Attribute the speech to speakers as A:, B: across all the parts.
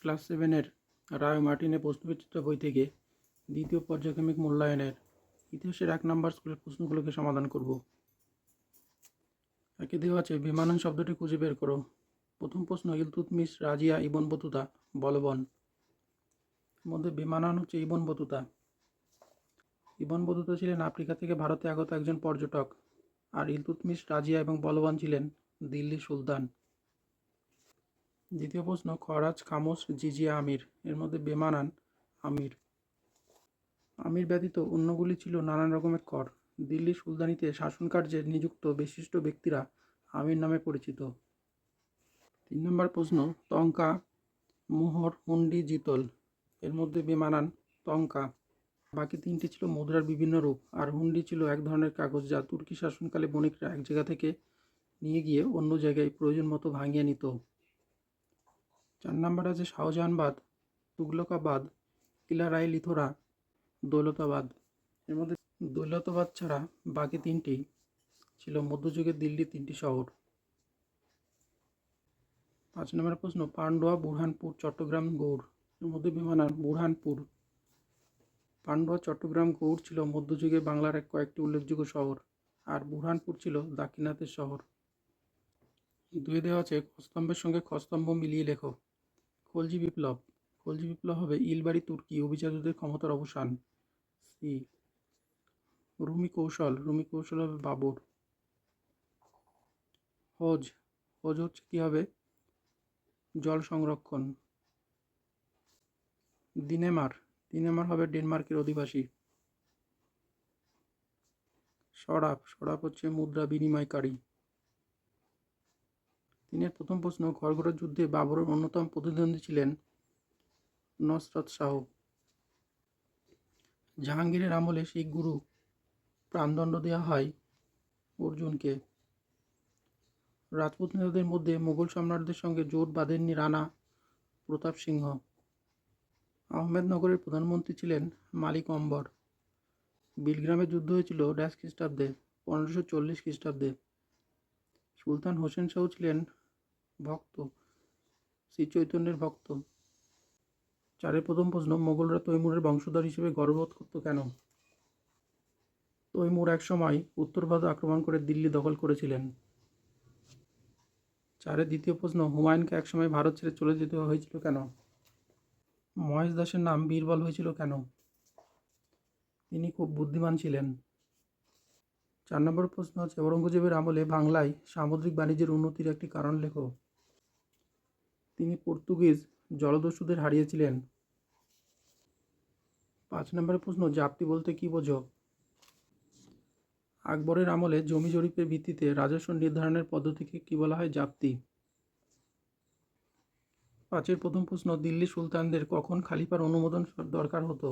A: Class 7-এর রায় মার্টিনের প্রশ্নবিচিত্র বই থেকে দ্বিতীয় পর্যায়ক্রমিক মূল্যায়নের ইতিহাসের 1 নম্বর স্কুলের প্রশ্নগুলোকে সমাধান করব। একে দেওয়া আছে বিমানন শব্দটি খুঁজে বের করো। প্রথম প্রশ্ন, ইলতুৎমিশ রাজিয়া ইবন বতুতা বলবন। এর মধ্যে বিমানন হচ্ছে ইবন বতুতা। ইবন বতুতা ছিলেন আফ্রিকা থেকে ভারতে আগত একজন পর্যটক, আর ইলতুৎমিশ রাজিয়া এবং বলবান ছিলেন দিল্লির সুলতান। দ্বিতীয় প্রশ্ন, খরাজ খামোশ জিজিয়া আমির। এর মধ্যে বেমানান আমির। আমির ব্যতীত অন্যগুলি ছিল নানান রকমের কর। দিল্লির সুলতানিতে শাসনকার্যে নিযুক্ত বিশিষ্ট ব্যক্তিরা আমির নামে পরিচিত। 3 নম্বর প্রশ্ন, টঙ্কা মোহর হুন্ডি জিতল। এর মধ্যে বেমানান টঙ্কা। বাকি 3টি ছিল মুদ্রার বিভিন্ন রূপ, আর হুন্ডি ছিল এক ধরনের কাগজ যা তুর্কি শাসনকালে বণিকরা এক জায়গা থেকে নিয়ে গিয়ে অন্য জায়গায় প্রয়োজন মতো ভাঙিয়ে নিত। 4 নম্বর আছে শাহজাহানবাদ, তুগলকাবাদ, কিলারাই লিথোরা, দৌলতাবাদ। এর মধ্যে দৌলতাবাদ ছাড়া বাকি 3টি ছিল মধ্যযুগের দিল্লির 3টি শহর। 5 নম্বর প্রশ্ন, পান্ডুয়া বুরহানপুর চট্টগ্রাম গৌড়। এর মধ্যে বিমানান বুরহানপুর। পান্ডুয়া চট্টগ্রাম গৌড় ছিল মধ্যযুগে বাংলার কয়েকটি উল্লেখযোগ্য শহর, আর বুরহানপুর ছিল দাক্ষিণাত্যের শহর। 2 দেওয়া আছে খস্তম্ভের সঙ্গে খস্তম্ভ মিলিয়ে লেখো। খলজি বিপ্লব। খলজি বিপ্লব হবে ইলবাড়ি তুর্কি অভিজাতদের ক্ষমতার অবসান। সি। রুমি কৌশল। রুমি কৌশল হবে বাবর। হজ। হজ হচ্ছে কি হবে? জল সংরক্ষণ। দিনেমার। দিনেমার হবে ডেনমার্কের অধিবাসী। সরাফ। সরাফ হচ্ছে মুদ্রা বিনিময়কারী। 3-এর প্রথম প্রশ্ন, ঘরঘরের যুদ্ধে বাবরের অন্যতম প্রতিদ্বন্দ্বী ছিলেন নসরত শাহ। জাহাঙ্গীরের আমলে শিখ গুরু প্রাণদণ্ড দেওয়া হয় অর্জুনকে। রাজপুত নেতাদের মধ্যে মুঘল সম্রাটদের সঙ্গে জোট বাঁধেননি রানা প্রতাপ সিংহ। আহমেদনগরের প্রধানমন্ত্রী ছিলেন মালিক অম্বর। বিলগ্রামে যুদ্ধ হয়েছিল ড্যাশ খ্রিস্টাব্দে, 1540 খ্রিস্টাব্দে। সুলতান হোসেন শাহ ছিলেন ভক্ত, শ্রী চৈতন্যের ভক্ত। 4-এর প্রথম প্রশ্ন, মোগলরা তৈমুরের বংশধর হিসেবে গর্ববোধ করত কেন? তৈমুর এক সময় উত্তর ভারত আক্রমণ করে দিল্লি দখল করেছিলেন। 4-এর দ্বিতীয় প্রশ্ন, হুমায়ুনকে একসময় ভারত ছেড়ে চলে যেতে হয়েছিল কেন? মহেশ দাসের নাম বীরবল হয়েছিল কেন? তিনি খুব বুদ্ধিমান ছিলেন। 4 নম্বর প্রশ্ন হচ্ছে ঔরঙ্গজেবের আমলে বাংলায় সামুদ্রিক বাণিজ্যের উন্নতির একটি কারণ লেখো। তিনি পর্তুগিজ জলদস্যুদের হারিয়েছিলেন। 5 নম্বরের প্রশ্ন, জাপ্তি বলতে কি বোঝো? আকবরের আমলে জমি জরিপের ভিত্তিতে রাজস্ব নির্ধারণের পদ্ধতিকে কি বলা হয়? জাপ্তি। 5-এর প্রথম প্রশ্ন, দিল্লি সুলতানদের কখন খলিফার অনুমোদন দরকার হতো?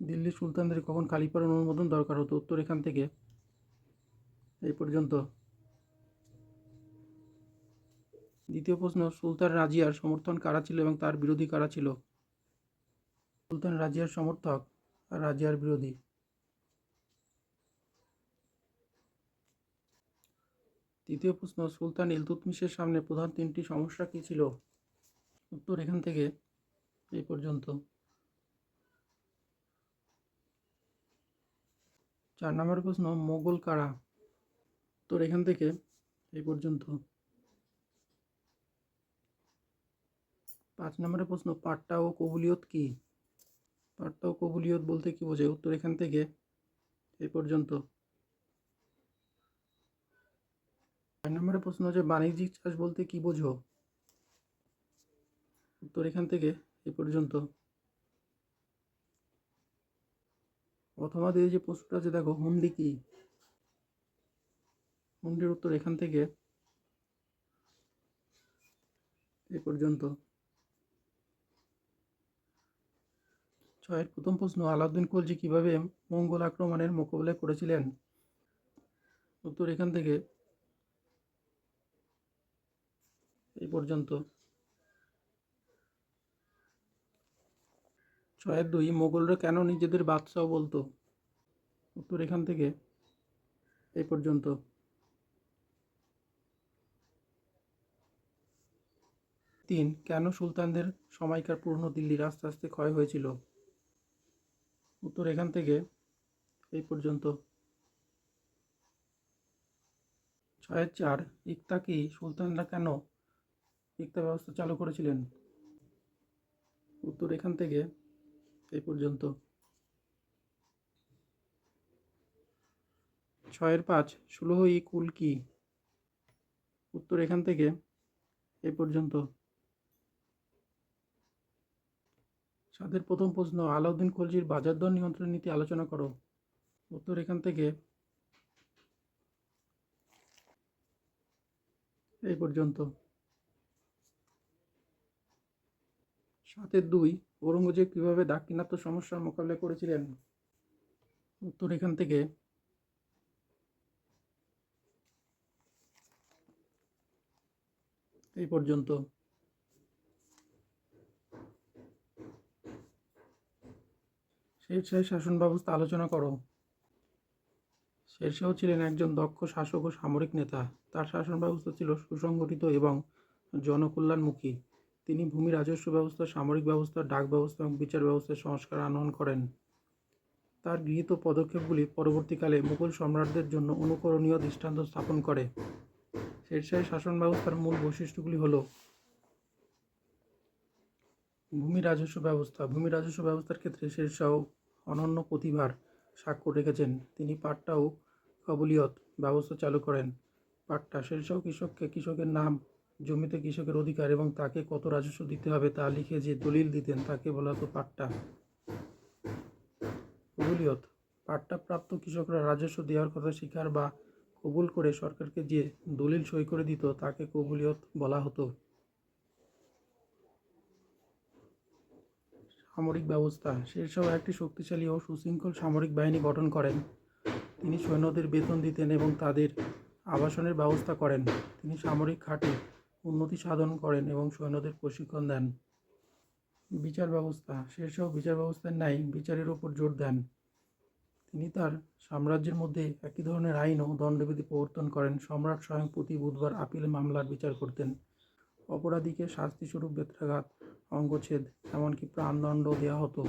A: দিল্লি সুলতানদের কখন খলিফার অনুমোদন দরকার হতো? উত্তর এখান থেকে এই পর্যন্ত। দ্বিতীয় প্রশ্ন, সুলতান রাজিয়ার সমর্থন কারা ছিল এবং তার বিরোধী কারা ছিল? সুলতান রাজিয়ার সমর্থক আর রাজিয়ার বিরোধী। তৃতীয় প্রশ্ন, সুলতান ইলতুৎমিশের সামনে প্রধান 3টি সমস্যা কী ছিল? উত্তর এখান থেকে এই পর্যন্ত। 4 নম্বর প্রশ্ন, মোগল কারা? উত্তর এখান থেকে এই পর্যন্ত। 5 নম্বরের প্রশ্ন, পাট্টা ও কবুলিয়ত কি? পাট্টা ও কবুলিয়ত বলতে কি বোঝায়? উত্তর এখান থেকে এই পর্যন্ত। 4 নম্বরের প্রশ্ন হচ্ছে বাণিজ্যিক চাষ বলতে কি বোঝো? উত্তর এখান থেকে এই পর্যন্ত। অথবা দিয়ে যে প্রশ্নটা আছে দেখো, হুন্ডি কি? হুন্ডির উত্তর এখান থেকে এই পর্যন্ত। 6-এর প্রথম প্রশ্ন, আলাউদ্দিন খলজি কিভাবে মঙ্গোল আক্রমণের মোকাবিলা করেছিলেন? উত্তর এখান থেকে এই পর্যন্ত। 6-2, মোগলরা কেন নিজেদের বাদশাহ বলতো? উত্তর এখান থেকে এই পর্যন্ত। 3. কেন সুলতানদের সময়কার পুরনো দিল্লির আস্তে আস্তে ক্ষয় হয়েছিল? উত্তর এখান থেকে এই পর্যন্ত। 6-4 ইকতা কি? সুলতানরা কেন ইকতা ব্যবস্থা চালু করেছিলেন? উত্তর এখান থেকে এই পর্যন্ত। 6-5 ষোলই-কুল কি? উত্তর এখান থেকে এই পর্যন্ত। 7 প্রথম প্রশ্ন, আলাউদ্দিন খলজির বাজার দর নিয়ন্ত্রণ নীতি আলোচনা করো। উত্তর এখান থেকে এই পর্যন্ত। 7-2 ঔরঙ্গজেব কিভাবে দাক্ষিণাত্য সমস্যার মোকাবিলা করেছিলেন? উত্তর এখান থেকে এই পর্যন্ত। শেরশাহের শাসন ব্যবস্থা আলোচনা করো। শেরশাহ ছিলেন একজন দক্ষ শাসক ও সামরিক নেতা। তার শাসন ব্যবস্থা ছিল সুসংগঠিত এবং জনকল্যাণমুখী। তিনি ভূমি রাজস্ব ব্যবস্থা, সামরিক ব্যবস্থা, ডাক ব্যবস্থা এবং বিচার ব্যবস্থার সংস্কার আনয়ন করেন। তার গৃহীত পদক্ষেপগুলি পরবর্তীকালে মুঘল সম্রাটদের জন্য অনুকরণীয় দৃষ্টান্ত স্থাপন করে। শেরশাহের শাসন ব্যবস্থার মূল বৈশিষ্ট্যগুলি হল: ভূমি রাজস্ব ব্যবস্থা। ভূমি রাজস্ব ব্যবস্থার ক্ষেত্রে শেরশাহ অনন্য প্রতিভার স্বাক্ষর রেখেছেন। তিনি পাট্টা ও কবুলিয়ত ব্যবস্থা চালু করেন। পাট্টা: শেরশাহ কৃষকের নাম, জমিতে কৃষকের অধিকার এবং তাকে কত রাজস্ব দিতে হবে তা লিখে যে দলিল দিতেন তাকে বলা হতো পাট্টা। কবুলিয়ত: পাট্টাপ্রাপ্ত কৃষকরা রাজস্ব দেওয়ার কথা স্বীকার বা কবুল করে সরকারকে যে দলিল সই করে দিত তাকে কবুলিয়ত বলা হতো। সামরিক ব্যবস্থা। শেরশাহ একটি শক্তিশালী ও সুশৃঙ্খল সামরিক বাহিনী গঠন করেন। তিনি সৈন্যদের বেতন দিতেন এবং তাদের আবাসনের ব্যবস্থা করেন। তিনি সামরিক ঘাঁটি উন্নতি সাধন করেন এবং সৈন্যদের প্রশিক্ষণ দেন। বিচার ব্যবস্থা। শেরশাহ বিচার ব্যবস্থার ন্যায় বিচারের উপর জোর দেন। তিনি তার সাম্রাজ্যের মধ্যে একই ধরনের আইন ও দণ্ডবিধি প্রবর্তন করেন। সম্রাট স্বয়ং প্রতি বুধবার আপিল মামলার বিচার করতেন। অপরাধীকে শাস্তিস্বরূপ বেত্রাঘাত, অঙ্গচ্ছেদ, এমনকি প্রাণদণ্ড দেওয়া হতো।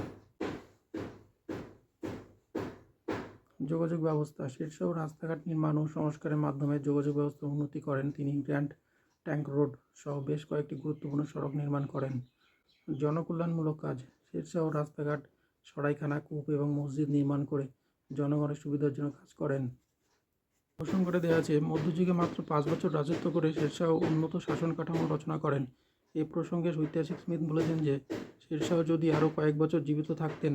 A: যোগাযোগ ব্যবস্থা। শেরশাহ রাস্তাঘাট নির্মাণ ও সংস্কারের মাধ্যমে যোগাযোগ ব্যবস্থা উন্নতি করেন। তিনি গ্র্যান্ড ট্যাঙ্ক রোড সহ বেশ কয়েকটি গুরুত্বপূর্ণ সড়ক নির্মাণ করেন। জনকল্যাণমূলক কাজ। শেরশাহ রাস্তাঘাট, সরাইখানা, কূপ এবং মসজিদ নির্মাণ করে জনগণের সুবিধার জন্য কাজ করেন। প্রসঙ্গটা দেওয়া আছে, মধ্যযুগে মাত্র 5 বছর রাজত্ব করে শেরশাহ উন্নত শাসন কাঠামো রচনা করেন। এই প্রসঙ্গে ঐতিহাসিক স্মিথ বলেছেন যে শেরশাহ যদি আরও কয়েক বছর জীবিত থাকতেন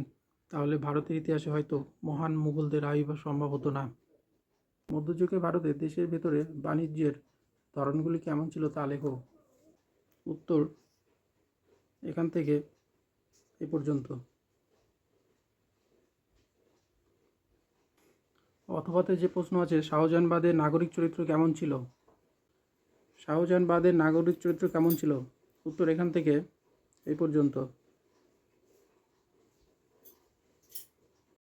A: তাহলে ভারতের ইতিহাসে হয়তো মহান মুঘলদের আবির্ভাব সম্ভব হতো না। মধ্যযুগে ভারতে দেশের ভেতরে বাণিজ্যের ধরনগুলি কেমন ছিল তা লেখো। উত্তর এখান থেকে এ পর্যন্ত। অথবাতে যে প্রশ্ন আছে, শাহজাহান বাদের নাগরিক চরিত্র কেমন ছিল? শাহজাহান বাদের নাগরিক চরিত্র কেমন ছিল? উত্তর এখান থেকে এই পর্যন্ত।